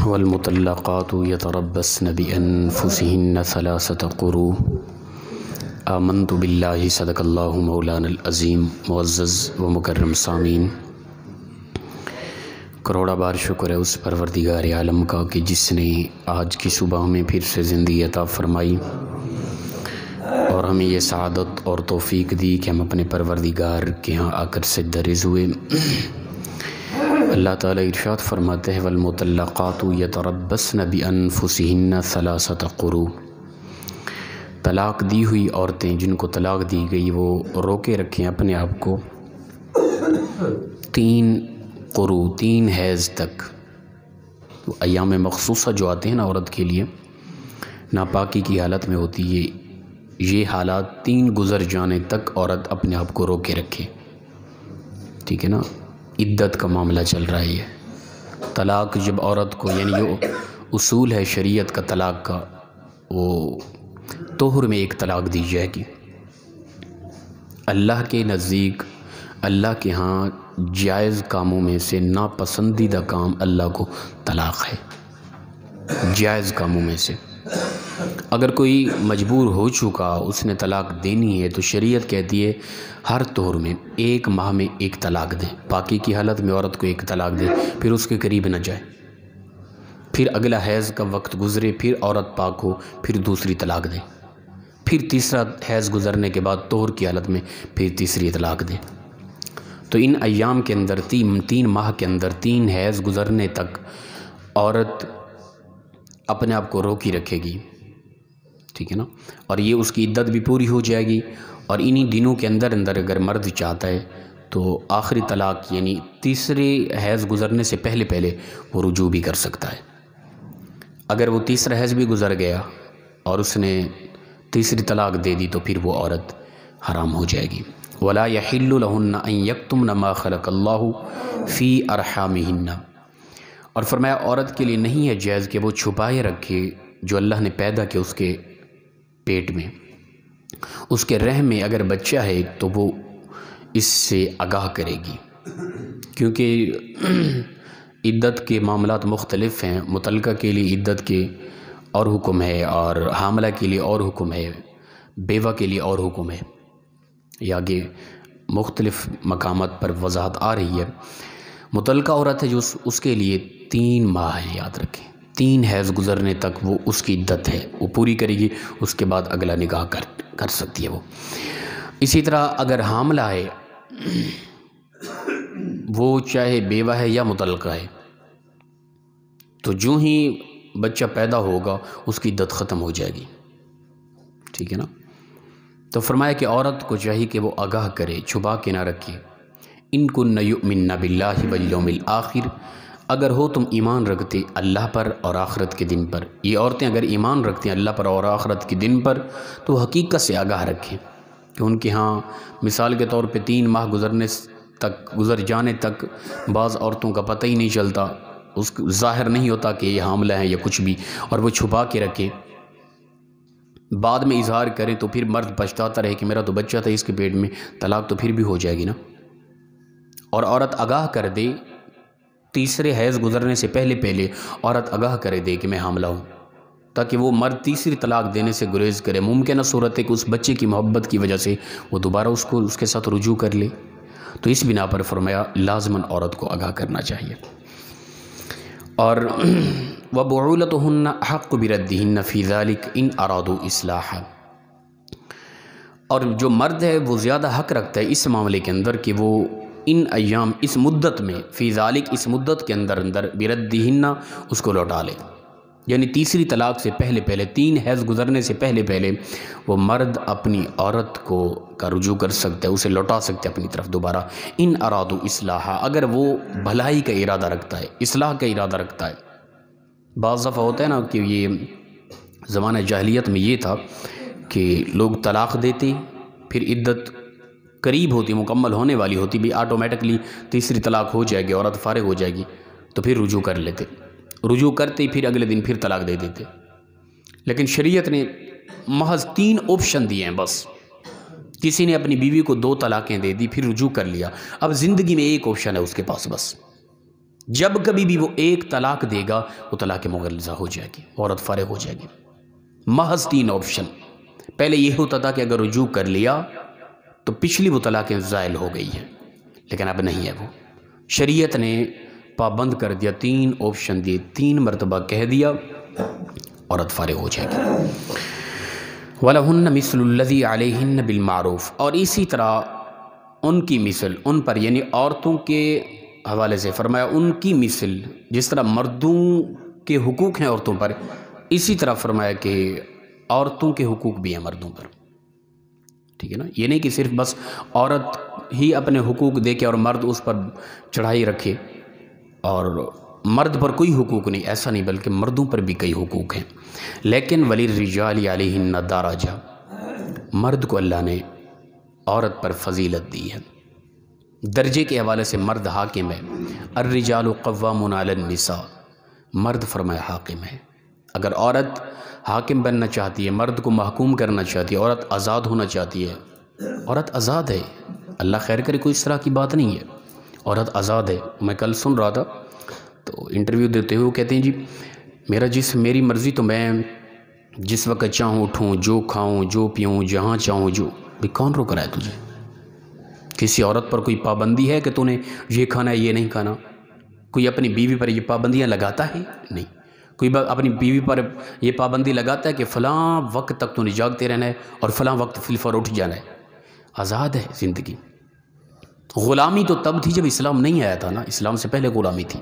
والمطلقات يتربصن بأنفسهن ثلاثة قروء آمنت باللہ صدق اللہ مولانا العظیم۔ معزز و مکرم سامعین، کروڑا بار شکر ہے اس پروردگار عالم کا کہ جس نے آج کی صبح میں پھر سے زندگی عطا فرمائی اور ہمیں یہ سعادت اور توفیق دی کہ ہم اپنے پروردگار کے ہاں آ کر سجدہ ریز ہوئے۔ اللہ تعالیٰ ارشاد فرماتے ہیں والمطلقات یتربصن بانفسہن ثلاثۃ قروء، طلاق دی ہوئی عورتیں جن کو طلاق دی گئی وہ روکے رکھیں اپنے آپ کو 3 قروء 3 حیض تک۔ ایام مخصوصہ جو آتے ہیں نا عورت کے لیے، ناپاکی کی حالت میں ہوتی ہے، یہ حالات 3 گزر جانے تک عورت اپنے آپ کو روکے رکھے، ٹھیک ہے نا۔ عدت کا معاملہ چل رہا ہے یہ طلاق جب عورت کو، یعنی یہ اصول ہے شریعت کا طلاق کا، وہ طہر میں ایک طلاق دی جائے گی۔ اللہ کے نزدیک، اللہ کے ہاں جائز کاموں میں سے ناپسندیدہ کام اللہ کو طلاق ہے، جائز کاموں میں سے۔ اگر کوئی مجبور ہو چکا اس نے طلاق دینی ہے تو شریعت کہتی ہے ہر طہر میں 1 ماہ میں 1 طلاق دے۔ پاکی کی حالت میں عورت کو 1 طلاق دے، پھر اس کے قریب نہ جائے، پھر اگلا حیض کا وقت گزرے، پھر عورت پاک ہو، پھر دوسری طلاق دے، پھر تیسرا حیض گزرنے کے بعد طہر کی حالت میں پھر تیسری طلاق دے۔ تو ان ایام کے اندر 3 ماہ کے اندر 3 حیض گزرنے تک عورت اپنے آپ کو روکی رکھے گی، ٹھیک ہے نا، اور یہ اس کی عدت بھی پوری ہو جائے گی۔ اور انہی دنوں کے اندر اگر مرد چاہتا ہے تو آخری طلاق یعنی تیسرے حیض گزرنے سے پہلے وہ رجوع بھی کر سکتا ہے۔ اگر وہ تیسرا حیض بھی گزر گیا اور اس نے تیسری طلاق دے دی تو پھر وہ عورت حرام ہو جائے گی۔ وَلَا يَحِلُّ لَهُنَّ أَن يَكْتُمْنَ مَا خَلَقَ اللَّهُ فِي أَرْحَامِهِنَّ، اور فرمایا عورت کے لیے نہیں ہے جائز کہ وہ چھپائے رکھے جو اللہ نے پیدا کیا اس کے پیٹ میں، اس کے رحم میں اگر بچہ ہے تو وہ اس سے آگاہ کرے گی، کیونکہ عدت کے معاملات مختلف ہیں۔ مطلقہ کے لیے عدت کے اور حکم ہے، اور حاملہ کے لیے اور حکم ہے، بیوہ کے لیے اور حکم ہے، یہ آگے مختلف مقامات پر وضاحت آ رہی ہے۔ مطلقہ عورت ہے جو اس کے لیے 3 ماہ ہے، یاد رکھیں 3 حیض گزرنے تک وہ اس کی عدت ہے، وہ پوری کرے گی، اس کے بعد اگلا نکاح کر سکتی ہے وہ۔ اسی طرح اگر حاملہ ہے، وہ چاہے بیوہ ہے یا مطلقہ ہے، تو جو ہی بچہ پیدا ہوگا اس کی عدت ختم ہو جائے گی، ٹھیک ہے نا۔ تو فرمایا کہ عورت کو چاہیے کہ وہ آگاہ کرے، چھپا کے نہ رکھے۔ ان کن یؤمن باللہ والیوم الآخر، اگر ہو تم ایمان رکھتے اللہ پر اور آخرت کے دن پر، یہ عورتیں اگر ایمان رکھتی ہیں اللہ پر اور آخرت کے دن پر تو حقیقت سے آگاہ رکھیں کہ ان کے ہاں مثال کے طور پہ 3 ماہ گزر جانے تک بعض عورتوں کا پتہ ہی نہیں چلتا، اس ظاہر نہیں ہوتا کہ یہ حاملہ ہیں یا کچھ بھی، اور وہ چھپا کے رکھیں، بعد میں اظہار کریں تو پھر مرد پچھتاتا رہے کہ میرا تو بچہ تھا اس کے پیٹ میں، طلاق تو پھر بھی ہو جائے گی نا۔ اور عورت آگاہ کر دے، تیسرے حیض گزرنے سے پہلے عورت آگاہ کرے دے کہ میں حاملہ ہوں، تاکہ وہ مرد تیسری طلاق دینے سے گریز کرے۔ ممکنہ صورت ہے کہ اس بچے کی محبت کی وجہ سے وہ دوبارہ اس کے ساتھ رجوع کر لے، تو اس بنا پر فرمایا لازماً عورت کو آگاہ کرنا چاہیے۔ اور وَبُعُولَتُهُنَّ أَحَقُّ بِرَدِّهِنَّ فِي ذَلِكَ إِنْ أَرَادُوا إِصْلَاحًا، اور جو مرد ہے وہ زیادہ حق رکھتا ہے اس معاملے کے اندر کہ وہ ان ایام، اس مدت میں، فی ذالک اس مدت کے اندر بردہن اس کو لوٹا لے، یعنی تیسری طلاق سے پہلے 3 حیض گزرنے سے پہلے وہ مرد اپنی عورت کا رجوع کر سکتے، اسے لوٹا سکتے اپنی طرف دوبارہ۔ ان ارادو اصلاحا، اگر وہ بھلائی کا ارادہ رکھتا ہے، اصلاح کا ارادہ رکھتا ہے۔ بعض دفعہ ہوتا ہے نا کہ یہ زمانہ جاہلیت میں یہ تھا کہ لوگ طلاق دیتے، پھر عدت قریب ہوتی، مکمل ہونے والی ہوتی، بھی آٹومیٹکلی تیسری طلاق ہو جائے گی، عورت فارغ ہو جائے گی تو پھر رجوع کر لیتے، رجوع کرتے ہی پھر اگلے دن پھر طلاق دے دیتے۔ لیکن شریعت نے محض 3 آپشن دیے ہیں بس۔ کسی نے اپنی بیوی کو 2 طلاقیں دے دی، پھر رجوع کر لیا، اب زندگی میں ایک آپشن ہے اس کے پاس بس، جب کبھی بھی وہ ایک طلاق دے گا وہ طلاق مغلظہ ہو جائے گی، عورت فارغ ہو جائے گی۔ محض 3 آپشن۔ پہلے یہ ہوتا تھا کہ اگر رجوع کر لیا تو پچھلی وہ طلاقیں زائل ہو گئی ہیں، لیکن اب نہیں ہے، وہ شریعت نے پابند کر دیا، 3 آپشن دیے، 3 مرتبہ کہہ دیا عورت فارغ ہو جائے گی۔ وَلَهُنَّ مِثْلُ الَّذِي عَلَيْهِنَّ بِالْمَعْرُوفِ، اور اسی طرح ان کی مثل، ان پر یعنی عورتوں کے حوالے سے فرمایا ان کی مثل، جس طرح مردوں کے حقوق ہیں عورتوں پر، اسی طرح فرمایا کہ عورتوں کے حقوق بھی ہیں مردوں پر، ٹھیک ہے نا؟ یہ نہیں کہ صرف بس عورت ہی اپنے حقوق دے کے اور مرد اس پر چڑھائی رکھے اور مرد پر کوئی حقوق نہیں، ایسا نہیں، بلکہ مردوں پر بھی کئی حقوق ہیں۔ لیکن وَلِلرِّجَالِ عَلَيْهِنَّ دَرَجَةٌ، مرد کو اللہ نے عورت پر فضیلت دی ہے، درجے کے حوالے سے مرد حاکم ہے۔ الرجال قوامون علی النساء، مرد فرمایا حاکم ہے۔ اگر عورت حاکم بننا چاہتی ہے، مرد کو محکوم کرنا چاہتی ہے، عورت آزاد ہونا چاہتی ہے، عورت آزاد ہے، اللہ خیر کرے، کوئی اس طرح کی بات نہیں ہے، عورت آزاد ہے۔ میں کل سن رہا تھا تو انٹرویو دیتے ہوئے وہ کہتے ہیں جی میرا جسم میری مرضی، تو میں جس وقت چاہوں اٹھوں، جو کھاؤں، جو پیوں، جہاں چاہوں، جو بھی کون روک رہا ہے تجھے؟ کسی عورت پر کوئی پابندی ہے کہ تو نے یہ کھانا ہے یہ نہیں کھانا؟ کوئی اپنی بیوی پر یہ پابندیاں لگاتا ہے؟ نہیں۔ کوئی اپنی بیوی پر یہ پابندی لگاتا ہے کہ فلاں وقت تک تو نے جاگتے رہنا ہے اور فلاں وقت فلفور اٹھ جانا ہے؟ آزاد ہے زندگی۔ غلامی تو تب تھی جب اسلام نہیں آیا تھا نا، اسلام سے پہلے غلامی تھی۔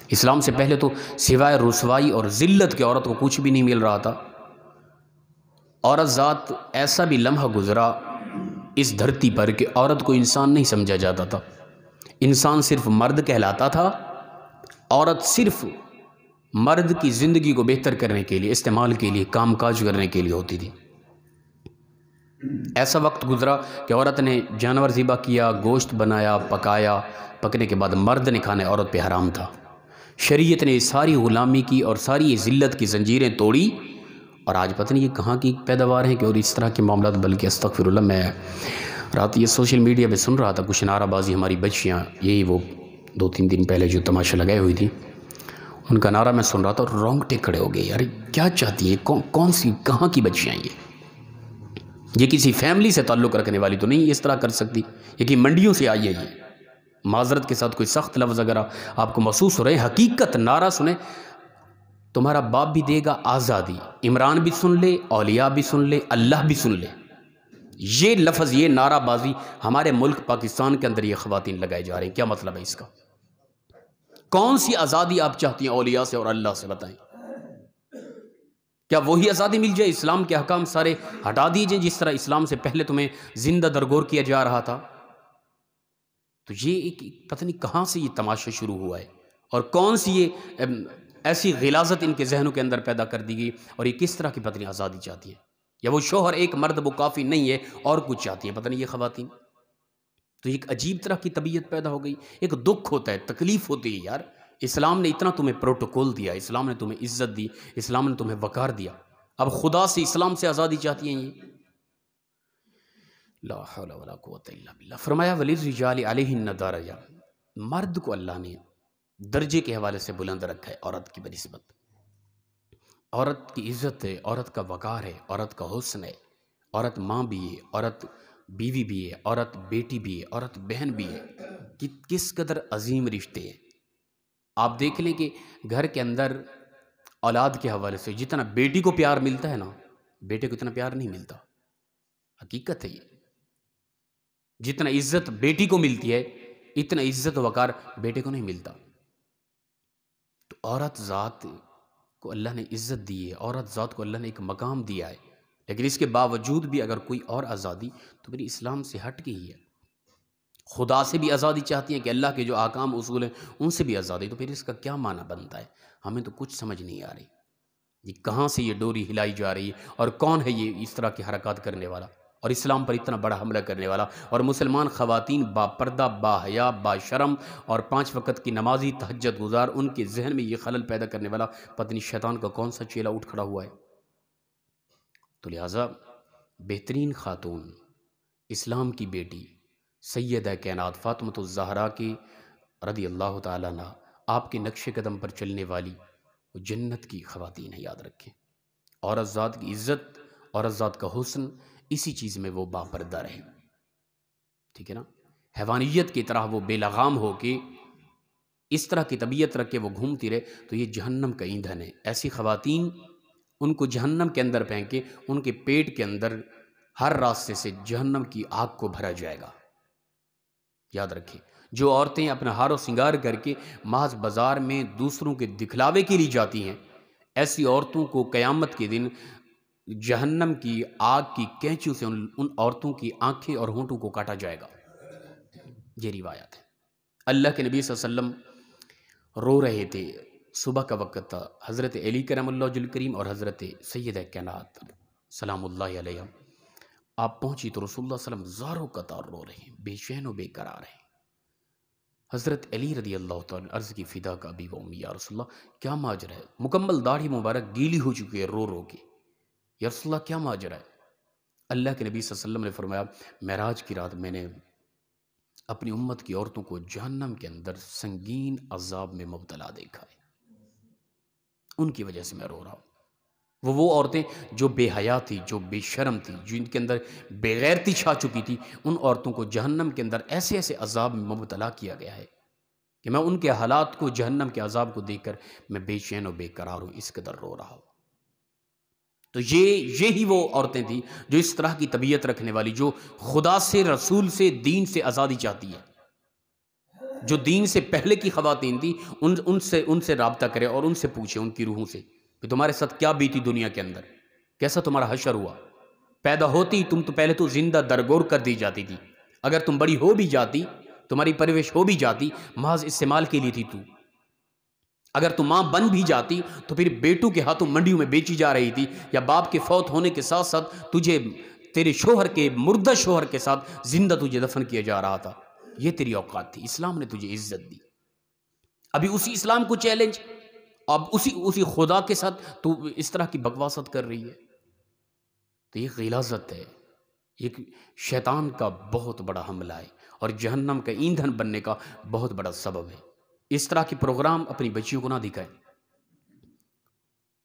اسلام سے پہلے تو سوائے رسوائی اور ذلت کے عورت کو کچھ بھی نہیں مل رہا تھا۔ عورت ذات ایسا بھی لمحہ گزرا اس دھرتی پر کہ عورت کو انسان نہیں سمجھا جاتا تھا، انسان صرف مرد کہلاتا تھا، عورت صرف مرد کی زندگی کو بہتر کرنے کے لیے، استعمال کے لیے، کام کاج کرنے کے لیے ہوتی تھی۔ ایسا وقت گزرا کہ عورت نے جانور ذبح کیا، گوشت بنایا، پکایا، پکنے کے بعد مرد نے کھانا، عورت پہ حرام تھا۔ شریعت نے ساری غلامی کی اور ساری ذلت کی زنجیریں توڑی، اور آج پتہ نہیں یہ کہاں کی پیداوار ہیں کہ اور اس طرح کے معاملات، بلکہ استغفر اللہ، میں رات یہ سوشل میڈیا پہ سن رہا تھا کچھ نعرہ بازی، ہماری بچیاں، یہی وہ 2-3 دن پہلے جو تماشا لگائے ہوئی تھی، ان کا نعرہ میں سن رہا تھا اور رونگٹے کھڑے ہو گئے، یار کیا چاہتی ہیں؟ کون سی کہاں کی بچیاں یہ کسی فیملی سے تعلق رکھنے والی تو نہیں اس طرح کر سکتی، یہ کہ منڈیوں سے آئی ہے۔ یہ معذرت کے ساتھ کوئی سخت لفظ اگر آپ کو محسوس ہو رہے ہیں، حقیقت نعرہ سنیں، تمہارا باپ بھی دے گا آزادی، عمران بھی سن لے، اولیاء بھی سن لے، اللہ بھی سن لے۔ یہ لفظ، یہ نعرہ بازی ہمارے ملک پاکستان کے اندر یہ خواتین لگائے جا رہے ہیں، کیا مطلب ہے اس کا؟ کون سی آزادی آپ چاہتی ہیں اولیاء سے اور اللہ سے؟ بتائیں، کیا وہی آزادی مل جائے؟ اسلام کے حکام سارے ہٹا دیجئے جس طرح اسلام سے پہلے تمہیں زندہ درگور کیا جا رہا تھا؟ تو یہ ایک پتہ نہیں کہاں سے یہ تماشا شروع ہوا ہے، اور کون سی یہ ایسی غلاظت ان کے ذہنوں کے اندر پیدا کر دی گئی، اور یہ کس طرح کی پتہ نہیں آزادی چاہتی ہے؟ یا وہ شوہر ایک مرد وہ کافی نہیں ہے اور کچھ چاہتی ہیں، پتہ نہیں یہ خواتین؟ تو ایک عجیب طرح کی طبیعت پیدا ہو گئی، ایک دکھ ہوتا ہے، تکلیف ہوتی ہے، یار اسلام نے اتنا تمہیں پروٹوکول دیا، اسلام نے تمہیں عزت دی، اسلام نے تمہیں وقار دیا، اب خدا سے، اسلام سے آزادی چاہتی ہیں یہ؟ لا حول ولا قوت الا باللہ۔ فرمایا وَلِلرِّجَالِ عَلَيْهِنَّ دَرَجَةٌ، مرد کو اللہ نے درجے کے حوالے سے بلند رکھا ہے عورت کی بنسبت۔ عورت کی عزت ہے، عورت کا وقار ہے، عورت کا حسن ہے، عورت ماں بھی ہے، عورت بیوی بھی ہے، عورت بیٹی بھی ہے، عورت بہن بھی ہے، کہ کس قدر عظیم رشتے ہیں۔ آپ دیکھ لیں کہ گھر کے اندر اولاد کے حوالے سے جتنا بیٹی کو پیار ملتا ہے نا، بیٹے کو اتنا پیار نہیں ملتا، حقیقت ہے یہ۔ جتنا عزت بیٹی کو ملتی ہے اتنا عزت وقار بیٹے کو نہیں ملتا۔ تو عورت ذات کو اللہ نے عزت دی ہے، عورت ذات کو اللہ نے ایک مقام دیا ہے، لیکن اس کے باوجود بھی اگر کوئی اور آزادی تو میری اسلام سے ہٹ کے ہی ہے۔ خدا سے بھی آزادی چاہتی ہیں کہ اللہ کے جو احکام اصول ہیں ان سے بھی آزادی، تو پھر اس کا کیا معنی بنتا ہے؟ ہمیں تو کچھ سمجھ نہیں آ رہی، یہ کہاں سے یہ ڈوری ہلائی جا رہی ہے، اور کون ہے یہ اس طرح کی حرکات کرنے والا اور اسلام پر اتنا بڑا حملہ کرنے والا، اور مسلمان خواتین با پردہ، با حیا، با شرم اور 5 وقت کی نمازی، تہجد گزار، ان کے ذہن میں یہ خلل پیدا کرنے والا پتہ نہیں شیطان کا کون سا چیلا اٹھ کھڑا ہوا ہے۔ تو لہٰذا بہترین خاتون، اسلام کی بیٹی، سیدہ کائنات فاطمۃ الزہرا کی رضی اللہ تعالیٰ عنہ، آپ کے نقش قدم پر چلنے والی وہ جنت کی خواتین ہیں، یاد رکھیں۔ عورت ذات کی عزت، عورت ذات کا حسن، اسی چیز میں وہ باپردہ رہے، ٹھیک ہے نا۔ حیوانیت کی طرح وہ بے لغام ہو کے اس طرح کی طبیعت رکھ کے وہ گھومتی رہے تو یہ جہنم کا ایندھن ہے۔ ایسی خواتین، ان کو جہنم کے اندر پھینکے، ان کے پیٹ کے اندر ہر راستے سے جہنم کی آگ کو بھرا جائے گا، یاد رکھیں۔ جو عورتیں اپنا ہار و سنگار کر کے محض بازار میں دوسروں کے دکھلاوے کے لیے جاتی ہیں، ایسی عورتوں کو قیامت کے دن جہنم کی آگ کی کینچیوں سے ان عورتوں کی آنکھیں اور ہونٹوں کو کاٹا جائے گا۔ یہ روایت ہے۔ اللہ کے نبی صلی اللہ علیہ وسلم رو رہے تھے، صبح کا وقت تھا، حضرت علی کرم اللہ وجہ الکریم اور حضرت سیدہ کائنات سلام اللہ علیہ آپ پہنچی تو رسول اللہ صلی اللہ علیہ وسلم زاروں قطار رو رہے ہیں، بے چین و بے قرار ہیں۔ حضرت علی رضی اللہ تعالیٰ عرض کی فدا کا ابی و امی، یا رسول اللہ کیا ماجرا ہے؟ مکمل داڑھی مبارک گیلی ہو چکی ہے رو رو کے، یا رسول اللہ کیا ماجرا ہے؟ اللہ کے نبی صلی اللہ علیہ وسلم نے فرمایا، معراج کی رات میں نے اپنی امت کی عورتوں کو جہنم کے اندر سنگین عذاب میں مبتلا دیکھا ہے، ان کی وجہ سے میں رو رہا ہوں۔ وہ عورتیں جو بے حیا تھی، جو بے شرم تھی، جن کے اندر بے غیرتی چھا چکی تھی، ان عورتوں کو جہنم کے اندر ایسے ایسے عذاب میں مبتلا کیا گیا ہے کہ میں ان کے حالات کو، جہنم کے عذاب کو دیکھ کر میں بے چین و بے قرار ہوں، اس قدر رو رہا ہوں۔ تو یہی وہ عورتیں تھیں جو اس طرح کی طبیعت رکھنے والی، جو خدا سے، رسول سے، دین سے آزادی چاہتی ہے، جو دین سے پہلے کی خواتین تھی، ان سے رابطہ کرے اور ان سے پوچھے، ان کی روحوں سے کہ تمہارے ساتھ کیا بیتی دنیا کے اندر، کیسا تمہارا حشر ہوا۔ پیدا ہوتی تم تو پہلے تو زندہ درگور کر دی جاتی تھی، اگر تم بڑی ہو بھی جاتی، تمہاری پرورش ہو بھی جاتی، محض استعمال کے لیے تھی تو۔ اگر تم ماں بن بھی جاتی تو پھر بیٹوں کے ہاتھوں منڈیوں میں بیچی جا رہی تھی، یا باپ کے فوت ہونے کے ساتھ ساتھ تجھے تیرے شوہر کے، مردہ شوہر کے ساتھ زندہ تجھے دفن کیا جا رہا تھا۔ یہ تیری اوقات تھی، اسلام نے تجھے عزت دی۔ ابھی اسی اسلام کو چیلنج، اب اسی خدا کے ساتھ تو اس طرح کی بکواست کر رہی ہے۔ تو یہ غلاظت ہے، ایک شیطان کا بہت بڑا حملہ ہے اور جہنم کا ایندھن بننے کا بہت بڑا سبب ہے۔ اس طرح کے پروگرام اپنی بچیوں کو نہ دکھائیں۔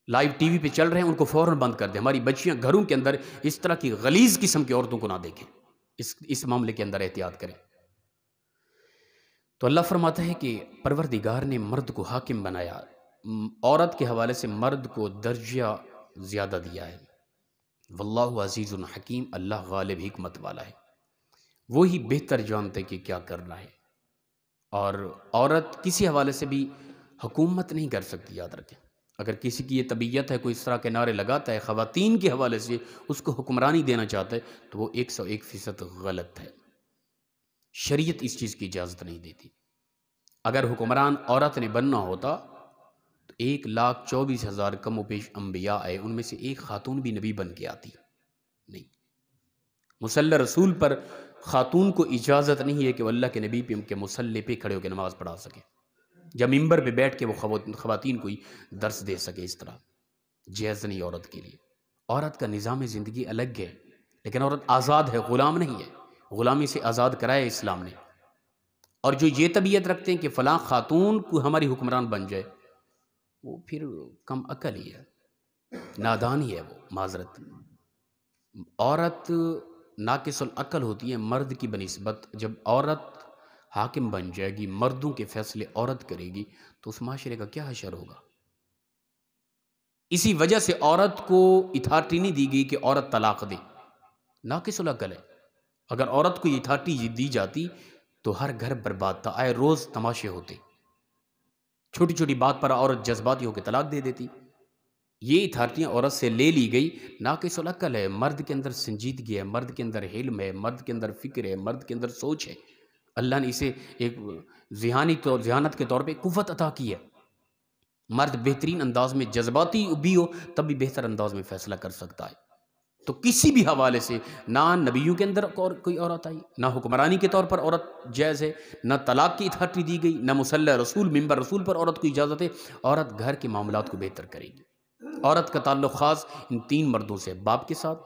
لائیو ٹی وی پہ چل رہے ہیں، ان کو فوراً بند کر دیں۔ ہماری بچیاں گھروں کے اندر اس طرح کی غلیظ قسم کی عورتوں کو نہ دیکھیں، اس معاملے کے اندر احتیاط کریں۔ تو اللہ فرماتا ہے کہ پروردگار نے مرد کو حاکم بنایا، عورت کے حوالے سے مرد کو درجہ زیادہ دیا ہے۔ واللہ عزیز الحکیم، اللہ غالب حکمت والا ہے، وہی بہتر جانتے کہ کیا کرنا ہے۔ اور عورت کسی حوالے سے بھی حکومت نہیں کر سکتی، یاد رکھیں۔ اگر کسی کی یہ طبیعت ہے، کوئی اس طرح کے نعرے لگاتا ہے خواتین کے حوالے سے، اس کو حکمرانی دینا چاہتا ہے، تو وہ 101% غلط ہے۔ شریعت اس چیز کی اجازت نہیں دیتی۔ اگر حکمران عورت نے بننا ہوتا تو 1,24,000 کم و بیش انبیاء آئے، ان میں سے ایک خاتون بھی نبی بن کے آتی نہیں۔ مصلی رسول پر خاتون کو اجازت نہیں ہے کہ وہ اللہ کے نبی پہ ان کے مصلی پہ کھڑے ہو کے نماز پڑھا سکے، جب ممبر پہ بیٹھ کے وہ خواتین کو درس دے سکے، اس طرح جائز نہیں عورت کے لیے۔ عورت کا نظام زندگی الگ ہے، لیکن عورت آزاد ہے، غلام نہیں ہے۔ غلامی سے آزاد کرایا اسلام نے۔ اور جو یہ طبیعت رکھتے ہیں کہ فلاں خاتون کو ہماری حکمران بن جائے، وہ پھر کم عقل ہی ہے، نادان ہی ہے وہ، معذرت۔ عورت ناقص العقل ہوتی ہے مرد کی بنسبت۔ جب عورت حاکم بن جائے گی، مردوں کے فیصلے عورت کرے گی، تو اس معاشرے کا کیا حشر ہوگا؟ اسی وجہ سے عورت کو اتھارٹی نہیں دی گئی کہ عورت طلاق دے، ناقص العقل ہے۔ اگر عورت کو اتھارٹی دی جاتی تو ہر گھر برباد تھا، آئے روز تماشے ہوتے، چھوٹی چھوٹی بات پر عورت جذباتی ہو کے طلاق دے دیتی۔ یہ اتھارٹیاں عورت سے لے لی گئی، ناقص العقل ہے۔ مرد کے اندر سنجیدگی ہے، مرد کے اندر علم ہے، مرد کے اندر فکر ہے، مرد کے اندر سوچ ہے۔ اللہ نے اسے ایک ذہانت کے طور پہ قوت عطا کی ہے۔ مرد بہترین انداز میں جذباتی بھی ہو تب بھی بہتر انداز میں فیصلہ کر سکتا ہے۔ تو کسی بھی حوالے سے نہ نبیوں کے اندر کوئی عورت آئی، نہ حکمرانی کے طور پر عورت جائز ہے، نہ طلاق کی اتھارٹی دی گئی، نہ مصلی رسول، ممبر رسول پر عورت کو اجازت ہے۔ عورت گھر کے معاملات کو بہتر کرے گی۔ عورت کا تعلق خاص ان 3 مردوں سے، باپ کے ساتھ،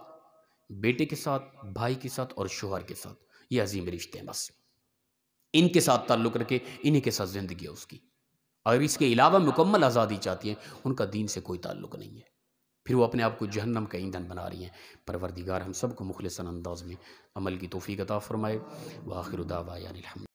بیٹے کے ساتھ، بھائی کے ساتھ اور شوہر کے ساتھ۔ یہ عظیم رشتے ہیں، بس ان کے ساتھ تعلق رکھے، انہی کے ساتھ زندگی ہے اس کی۔ اگر اس کے علاوہ مکمل آزادی چاہتی ہیں، ان کا دین سے کوئی تعلق نہیں ہے، پھر وہ اپنے آپ کو جہنم کا ایندھن بنا رہی ہیں۔ پروردگار ہم سب کو مخلصاً انداز میں عمل کی توفیق عطا فرمائے۔ وآخر دعوانا الحمد